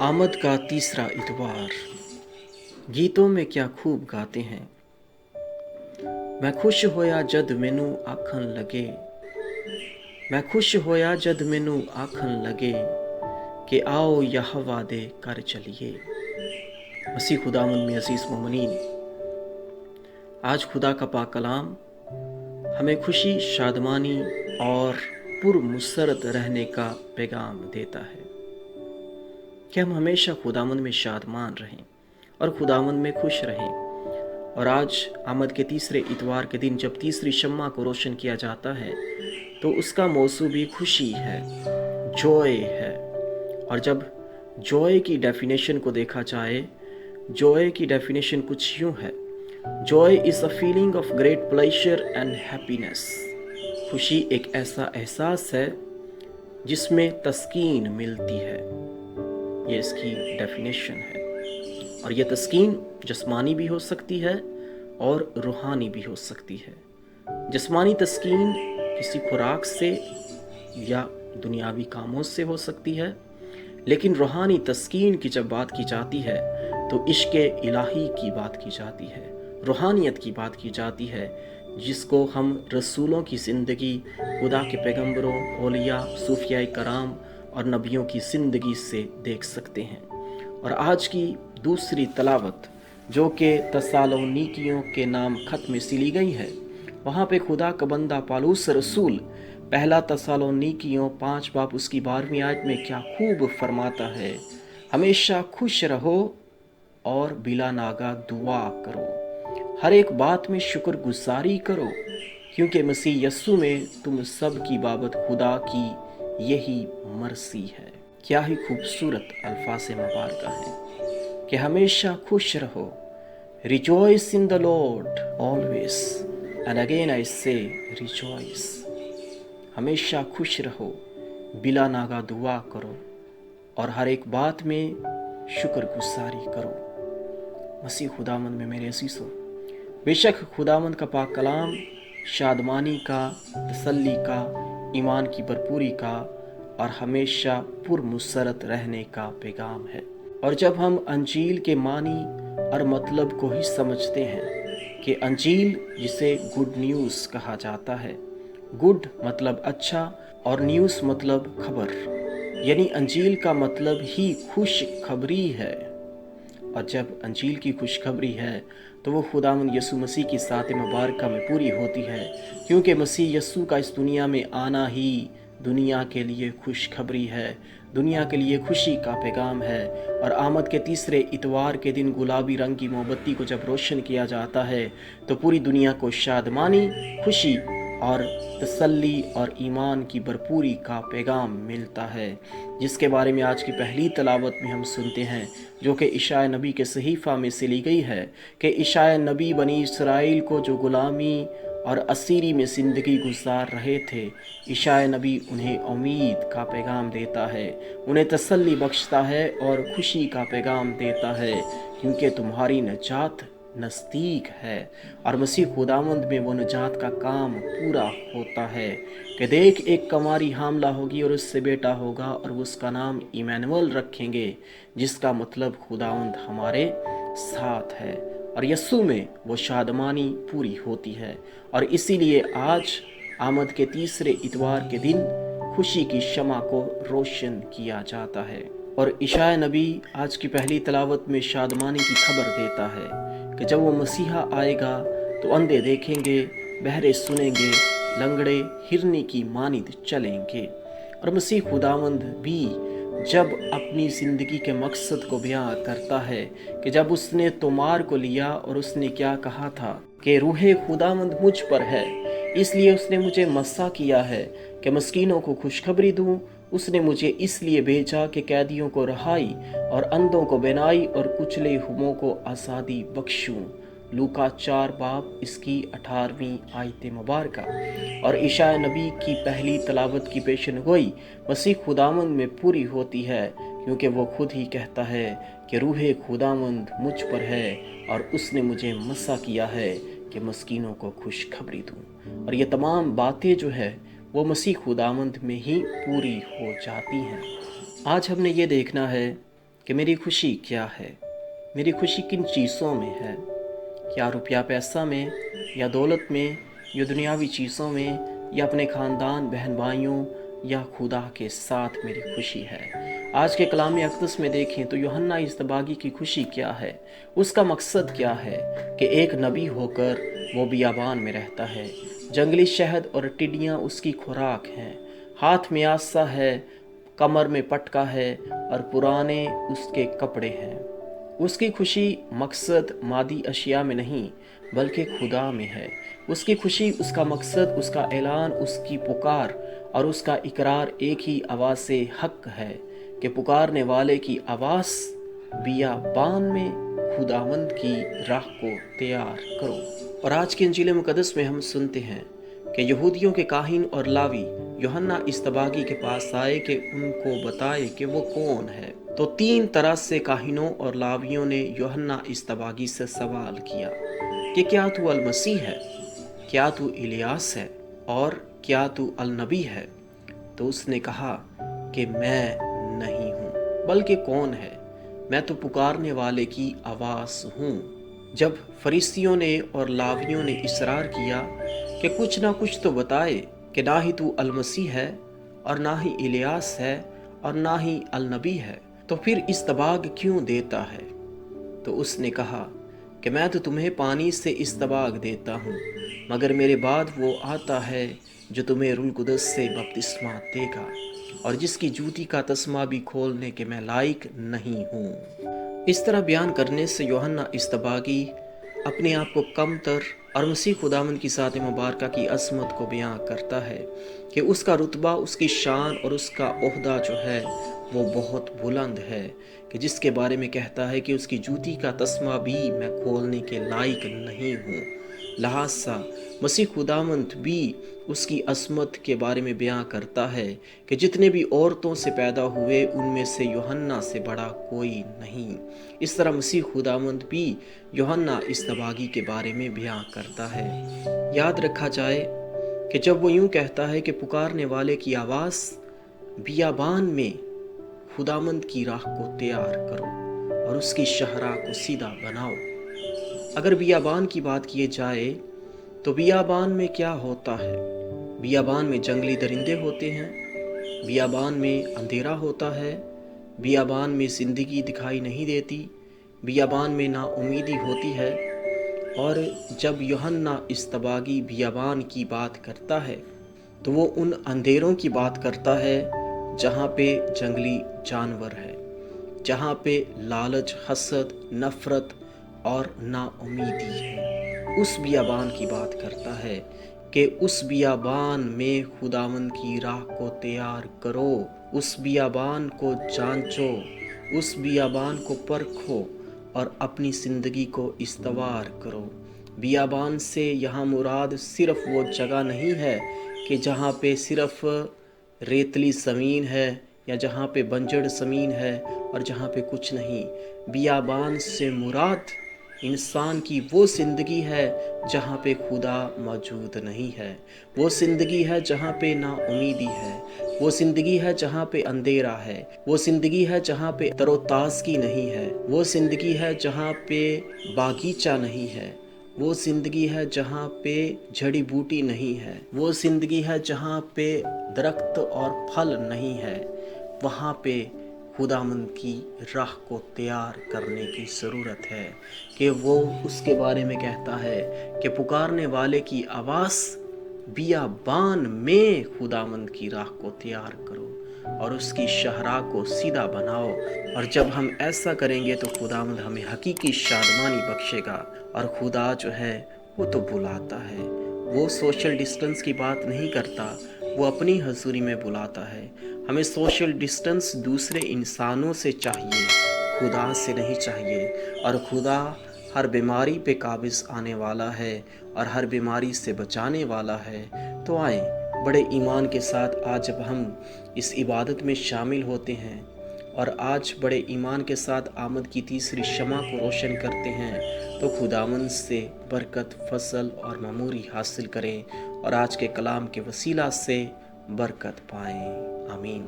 आमद का तीसरा इतवार। गीतों में क्या खूब गाते हैं। मैं खुश होया जद मैनू आखन लगे, मैं खुश होया जद मैनू आखन लगे कि आओ यहोवा दे कर चलिए। मसीह खुदावंद में अज़ीज़ मोमिनीन, आज खुदा का पाक कलाम हमें खुशी, शादमानी और पुरमसरत रहने का पैगाम देता है कि हम हमेशा खुदावंद में शादमान रहें और खुदावंद में खुश रहें। और आज आमद के तीसरे इतवार के दिन जब तीसरी शम्मा को रोशन किया जाता है तो उसका मौसू भी खुशी है, जॉय है। और जब जॉय की डेफिनेशन को देखा जाए, जॉय की डेफिनेशन कुछ यूँ है, Joy is a feeling of great pleasure and happiness. खुशी एक ऐसा एहसास है जिसमें तस्कीन मिलती है, ये इसकी डेफिनेशन है। और यह तस्कीन जिस्मानी भी हो सकती है और रूहानी भी हो सकती है। जिस्मानी तस्कीन किसी खुराक से या दुनियावी कामों से हो सकती है, लेकिन रूहानी तस्कीन की जब बात की जाती है तो इश्क़ इलाही की बात की जाती है, रूहानियत की बात की जाती है, जिसको हम रसूलों की ज़िंदगी, खुदा के पैगंबरों, औलिया, सूफिया कराम और नबियों की ज़िंदगी से देख सकते हैं। और आज की दूसरी तलावत जो कि तस्सालोनीकियों के नाम खत में सिली गई है, वहाँ पे खुदा का बंदा पौलुस रसूल पहला तस्सालोनीकियों 5 बाब उसकी 12वीं आयत में क्या खूब फरमाता है, हमेशा खुश रहो और बिला नागा दुआ करो, हर एक बात में शुक्रगुजारी करो, क्योंकि मसीह यस्सु में तुम सब की बाबत खुदा की यही मर्सी है। क्या ही खूबसूरत अल्फाज़ मुबारक है कि हमेशा खुश रहो। Rejoice in the Lord always, and again I से रिजॉइस। हमेशा खुश रहो, बिला नागा दुआ करो और हर एक बात में शुक्रगुजारी करो। मसीह खुदावंद में मेरे अज़ीज़ों, बेशक खुदावंद का पाक कलाम शादमानी का, तसल्ली का, ईमान की भरपूरी का और हमेशा पुरमसरत रहने का पैगाम है। और जब हम अंजील के मानी और मतलब को ही समझते हैं कि अंजील जिसे गुड न्यूज़ कहा जाता है, गुड मतलब अच्छा और न्यूज़ मतलब खबर, यानी अंजील का मतलब ही खुश खबरी है। और जब अंजील की खुशखबरी है तो वो खुदावंद यीशु मसीह की साथ मुबारक में पूरी होती है, क्योंकि मसीह यीशु का इस दुनिया में आना ही दुनिया के लिए खुशखबरी है, दुनिया के लिए खुशी का पैगाम है। और आमद के तीसरे इतवार के दिन गुलाबी रंग की मोमबत्ती को जब रोशन किया जाता है तो पूरी दुनिया को शादमानी, खुशी और तसल्ली और ईमान की भरपूरी का पैगाम मिलता है, जिसके बारे में आज की पहली तलावत में हम सुनते हैं, जो कि इशाया नबी के सहीफ़ा में से ली गई है कि इशाया नबी बनी इसराइल को जो गुलामी और असीरी में ज़िंदगी गुजार रहे थे, इशाया नबी उन्हें उम्मीद का पैगाम देता है, उन्हें तसल्ली बख्शता है और खुशी का पैगाम देता है, क्योंकि तुम्हारी नजात नज़दीक है। और मसीह खुदावंद में वो नजात का काम पूरा होता है कि देख, एक कमारी हामला होगी और उससे बेटा होगा और उसका नाम इमैनुअल रखेंगे, जिसका मतलब खुदावंद हमारे साथ है। और यस्सु में वो शादमानी पूरी होती है। और इसीलिए आज आमद के तीसरे इतवार के दिन खुशी की शमा को रोशन किया जाता है। और इशाया नबी आज की पहली तलावत में शादमानी की खबर देता है कि जब वो मसीहा आएगा तो अंधे देखेंगे, बहरे सुनेंगे, लंगड़े हिरनी की मानिद चलेंगे। और मसीह खुदावंद भी जब अपनी ज़िंदगी के मकसद को बयां करता है कि जब उसने तोमार को लिया और उसने क्या कहा था कि रूहे खुदावंद मुझ पर है, इसलिए उसने मुझे मस्सा किया है कि मस्कीनों को खुशखबरी दूं, उसने मुझे इसलिए भेजा कि कैदियों को रहाई और अंधों को बेनाई और कुचले हुओं को आज़ादी बख्शूं। लूका 4 बाब इसकी 18वीं आयत मुबारका। और इशाया नबी की पहली तलावत की पेशनगोई मसीह खुदावंद में पूरी होती है, क्योंकि वो खुद ही कहता है कि रूहे खुदावंद मुझ पर है और उसने मुझे मस्सा किया है कि मस्कीनों को खुशखबरी दूं। और ये तमाम बातें जो है वो मसीह खुदावंद में ही पूरी हो जाती हैं। आज हमने ये देखना है कि मेरी खुशी क्या है, मेरी खुशी किन चीज़ों में है। क्या रुपया पैसा में, या दौलत में, या दुनियावी चीज़ों में, या अपने ख़ानदान बहन भाइयों, या खुदा के साथ मेरी खुशी है। आज के कलाम अक़दस में देखें तो यूहन्ना इस्तबागी की खुशी क्या है, उसका मकसद क्या है कि एक नबी होकर वो बियाबान में रहता है। जंगली शहद और टिड्डियाँ उसकी खुराक हैं। हाथ में आसा है, कमर में पटका है और पुराने उसके कपड़े हैं। उसकी खुशी मकसद मादी अशिया में नहीं बल्कि खुदा में है। उसकी खुशी, उसका मकसद, उसका ऐलान, उसकी पुकार और उसका इकरार एक ही आवाज़ से हक है कि पुकारने वाले की आवाज़ बियाबान में खुदावंद की राह को तैयार करो। और आज के इंजील मुक़द्दस में हम सुनते हैं कि यहूदियों के काहिन और लावी यूहन्ना इस्तबागी के पास आए कि उनको बताए कि वो कौन है। तो 3 तरह से काहिनों और लावियों ने यूहन्ना इस्तबागी से सवाल किया कि क्या तू अल मसीह है, क्या तू इलियास है, और क्या तू अल नबी है। तो उसने कहा कि मैं नहीं हूँ। बल्कि कौन है? मैं तो पुकारने वाले की आवाज़ हूँ। जब फरीसियों ने और लावियों ने इसरार किया कि कुछ ना कुछ तो बताए कि ना ही तू अल मसीह है और ना ही इलियास है और ना ही अल नबी है, तो फिर इस्तबाग क्यों देता है? तो उसने कहा कि मैं तो तुम्हें पानी से इस्तबाग देता हूँ, मगर मेरे बाद वो आता है जो तुम्हें रूह कुदस से बपतिस्मा देगा, और जिसकी जूती का तस्मा भी खोलने के मैं लायक नहीं हूँ। इस तरह बयान करने से यूहन्ना इस्तबागी अपने आप को कमतर और मसीह खुदावंद की ज़ात मुबारका की अज़मत को बयां करता है कि उसका रुतबा, उसकी शान और उसका ओहदा जो है वो बहुत बुलंद है, कि जिसके बारे में कहता है कि उसकी जूती का तस्मा भी मैं खोलने के लायक नहीं हूँ। लिहाजा मसीह खुदावंद भी उसकी अज़मत के बारे में बयां करता है कि जितने भी औरतों से पैदा हुए उनमें से यूहन्ना से बड़ा कोई नहीं। इस तरह मसीह खुदावंद भी यूहन्ना इस्तबागी के बारे में बयां करता है। याद रखा जाए कि जब वो यूं कहता है कि पुकारने वाले की आवाज़ बियाबान में खुदावंद की राह को तैयार करो और उसकी शहरा को सीधा बनाओ। अगर बियाबान की बात की जाए तो बियाबान में क्या होता है? बियाबान में जंगली दरिंदे होते हैं, बियाबान में अंधेरा होता है, बियाबान में ज़िंदगी दिखाई नहीं देती, बियाबान में नाउमीदी होती है। और जब यूहन्ना इस्तबागी बियाबान की बात करता है तो वो उन अंधेरों की बात करता है जहाँ पे जंगली जानवर है, जहाँ पे लालच, हसद, नफ़रत और नाउमीदी है। उस बियाबान की बात करता है कि उस बियाबान में खुदावंद की राह को तैयार करो, उस बियाबान को जांचो, उस बियाबान को परखो और अपनी ज़िंदगी को इस्तवार करो। बियाबान से यहाँ मुराद सिर्फ़ वो जगह नहीं है कि जहाँ पे सिर्फ़ रेतली ज़मीन है या जहाँ पे बंजर ज़मीन है और जहाँ पे कुछ नहीं। बियाबान से मुराद इंसान की वो ज़िंदगी है जहाँ पे खुदा मौजूद नहीं है, वो ज़िंदगी है जहाँ पे नाउमीदी है, वो ज़िंदगी है जहाँ पे अंधेरा है, वो ज़िंदगी है जहाँ पे तरोताज़गी नहीं है, वो ज़िंदगी है जहाँ पे बागीचा नहीं है, वो ज़िंदगी है जहाँ पे जड़ी बूटी नहीं है, वो ज़िंदगी है जहाँ पे दरख्त और फल नहीं है। वहाँ पे खुदावंद की राह को तैयार करने की ज़रूरत है कि वो उसके बारे में कहता है कि पुकारने वाले की आवाज़ बियाबान में खुदावंद की राह को तैयार करो और उसकी शहरा को सीधा बनाओ। और जब हम ऐसा करेंगे तो खुदावंद हमें हकीकी शादमानी बख्शेगा। और खुदा जो है वो तो बुलाता है, वो सोशल डिस्टेंस की बात नहीं करता, वो अपनी हजूरी में बुलाता है। हमें सोशल डिस्टेंस दूसरे इंसानों से चाहिए, खुदा से नहीं चाहिए। और खुदा हर बीमारी पे काबिज़ आने वाला है और हर बीमारी से बचाने वाला है। तो आए बड़े ईमान के साथ आज जब हम इस इबादत में शामिल होते हैं और आज बड़े ईमान के साथ आमद की तीसरी शमा को रोशन करते हैं, तो खुदावंद से बरकत, फसल और ममूरी हासिल करें और आज के कलाम के वसीला से बरकत पाएं। आमीन।